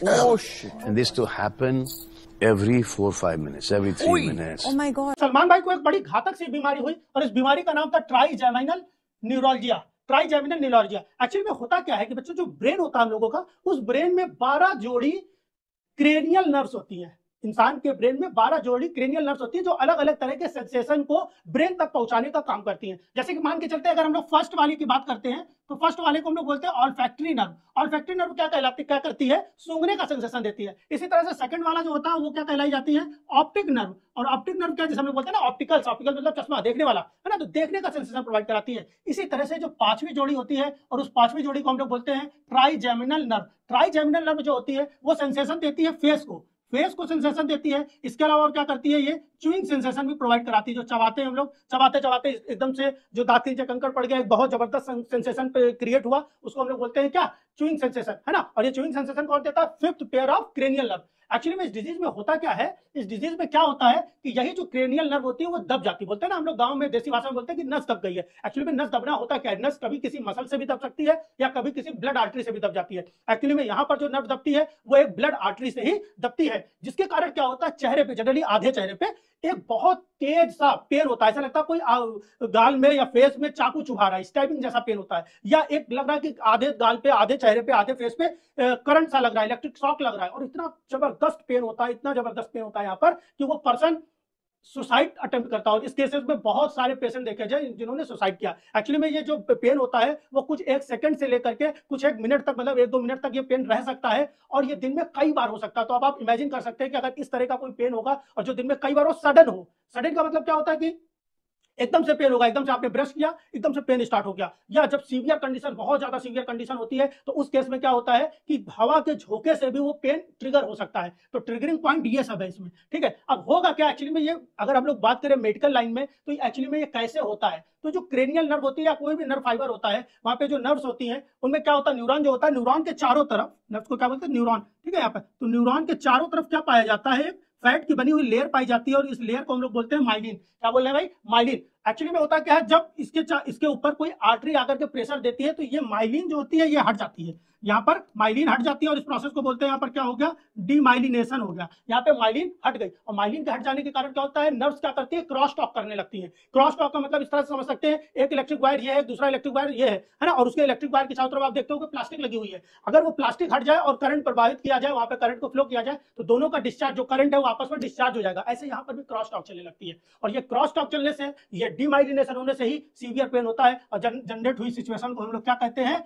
Oh shit. And this to happen every 4-5 minutes, every 3 minutes. Oh my God. Salman भाई को एक बड़ी घातक सी बीमारी हुई और इस बीमारी का नाम था trigeminal neuroglia. Trigeminal neuroglia actually में होता क्या है कि बच्चों जो ब्रेन होता है हम लोगों का, उस ब्रेन में 12 जोड़ी क्रेनियल नर्व्स होती हैं। इंसान के ब्रेन में 12 जोड़ी क्रेनियल नर्व्स होती हैं जो अलग अलग तरह के सेंसेशन को ब्रेन तक पहुंचाने का काम करती हैं। जैसे कि मान के चलते हैं, अगर हम लोग फर्स्ट वाले की बात करते हैं तो फर्स्ट वाले को हम लोग बोलते हैं ऑल्फैक्टरी नर्व। ऑल्फैक्टरी नर्व क्या करती है? सूंघने का सेंसेशन देती है। इसी तरह से सेकंड वाला जो होता है वो क्या कहलाई जाती है? Optic nerve. और ऑप्टिक नर्व क्या, जैसे हम लोग बोलते हैं ना ऑप्टिकल मतलब चश्मा, देखने वाला है ना, तो देखने का सेंसेशन प्रोवाइड कराती है। इसी तरह से जो पांचवी जोड़ी होती है, और उस पांचवी जोड़ी को हम लोग बोलते हैं ट्राइजेमिनल नर्व। ट्राइजेमिनल नर्व जो होती है वो सेंसेशन देती है फेस को सेंसेशन देती है। इसके अलावा और क्या करती है? ये च्यूइंग सेंसेशन भी प्रोवाइड कराती है। जो चबाते हैं हम लोग, चबाते एकदम से जो दांत के नीचे कंकड़ पड़ गया, एक बहुत जबरदस्त सेंसेशन क्रिएट हुआ, उसको हम लोग बोलते हैं क्या? च्यूइंग सेंसेशन, है ना। और ये च्यूइंग सेंसेशन कौन देता है? Fifth pair of cranial nerve. Actually में इस डिजीज में होता क्या है? इस डिजीज में क्या होता है कि यही जो क्रेनियल नर्व होती है वो दब जाती है। बोलते हैं ना हम लोग गांव में देसी भाषा में बोलते हैं कि नस दब गई है। एक्चुअली में नस दबना होता क्या है? नस कभी किसी मसल से भी दब सकती है या कभी किसी ब्लड आर्टरी से भी दब जाती है। एक्चुअली में यहाँ पर जो नर्व दबती है वो एक ब्लड आर्टरी से ही दबती है, जिसके कारण क्या होता है? चेहरे पे, जनरली आधे चेहरे पे एक बहुत तेज सा पेन होता है। ऐसा लगता है कोई गाल में या फेस में चाकू चुभा रहा है, स्टैबिंग जैसा पेन होता है। या एक लग रहा है कि आधे गाल पे, आधे चेहरे पे, आधे फेस पे करंट सा लग रहा है, इलेक्ट्रिक शॉक लग रहा है। और इतना जबरदस्त पेन होता है, इतना जबरदस्त पेन होता है यहाँ पर कि वो पर्सन सुसाइड अटेम्प्ट करता है। और इस केसेस में बहुत सारे पेशेंट देखे जाए जिन्होंने सुसाइड किया। एक्चुअली में ये जो पेन होता है वो कुछ 1 सेकंड से लेकर के कुछ 1 मिनट तक, मतलब 1-2 मिनट तक ये पेन रह सकता है, और ये दिन में कई बार हो सकता है। तो अब आप इमेजिन कर सकते हैं कि अगर इस तरह का कोई पेन होगा और जो दिन में कई बार हो, सडन हो। सडन का मतलब क्या होता है कि एकदम से पेन होगा, एकदम से आपने ब्रश किया, एकदम से पेन स्टार्ट हो गया। या जब सीवियर कंडीशन, बहुत ज्यादा सीवियर कंडीशन होती है, तो उस केस में क्या होता है कि हवा के झोंके से भी वो पेन ट्रिगर हो सकता है। तो ट्रिगरिंग पॉइंट ये सब है इसमें, ठीक है। अब होगा क्या एक्चुअली में, ये अगर हम लोग बात करें मेडिकल लाइन में, तो एक्चुअली में ये कैसे होता है? तो जो क्रेनियल नर्व होती है या कोई भी नर्व फाइबर होता है, वहां पे जो नर्व्स होती हैं उनमें क्या होता है? न्यूरॉन जो होता है, न्यूरॉन के चारों तरफ, नर्व्स को क्या बोलते हैं? न्यूरॉन, ठीक है। यहाँ पर तो न्यूरॉन के चारों तरफ क्या पाया जाता है? फैट की बनी हुई लेयर पाई जाती है, और इस लेयर को हम लोग बोलते हैं माइलिन। क्या बोल रहे हैं भाई? माइलिन। एक्चुअली में होता क्या है, जब इसके ऊपर कोई आर्टरी आकर के प्रेशर देती है तो ये माइलिन जो होती है ये हट जाती है। यहाँ पर माइलिन हट जाती है, और इस प्रोसेस को बोलते हैं, यहाँ पर क्या हो गया? डीमाइलिनेशन हो गया। यहाँ पे माइलिन हट गई, और माइलिन के हट जाने के कारण क्या होता है? नर्व्स क्या करती है? क्रॉस टॉक करने लगती है। क्रॉस टॉक का मतलब इस तरह से समझ सकते हैं, एक इलेक्ट्रिक वायर ये है, दूसरा इलेक्ट्रिक वायर ये है ना। और उसके इलेक्ट्रिक वायर के चारों तरफ आप देखते हो कि प्लास्टिक लगी हुई है। अगर वो प्लास्टिक हट जाए और करंट प्रवाहित किया जाए, वहां पर करंट को फ्लो किया जाए, तो दोनों का डिस्चार्ज, जो करंट है वो आपस में डिस्चार्ज हो जाएगा। ऐसे यहाँ पर भी क्रॉस टॉक चलने लगती है, और ये क्रॉस टॉक चलने से, ये डीमाइलिनेशन होने से ही सीवियर पेन होता है। और जनरेट हुई सिचुएशन को हम लोग क्या कहते हैं?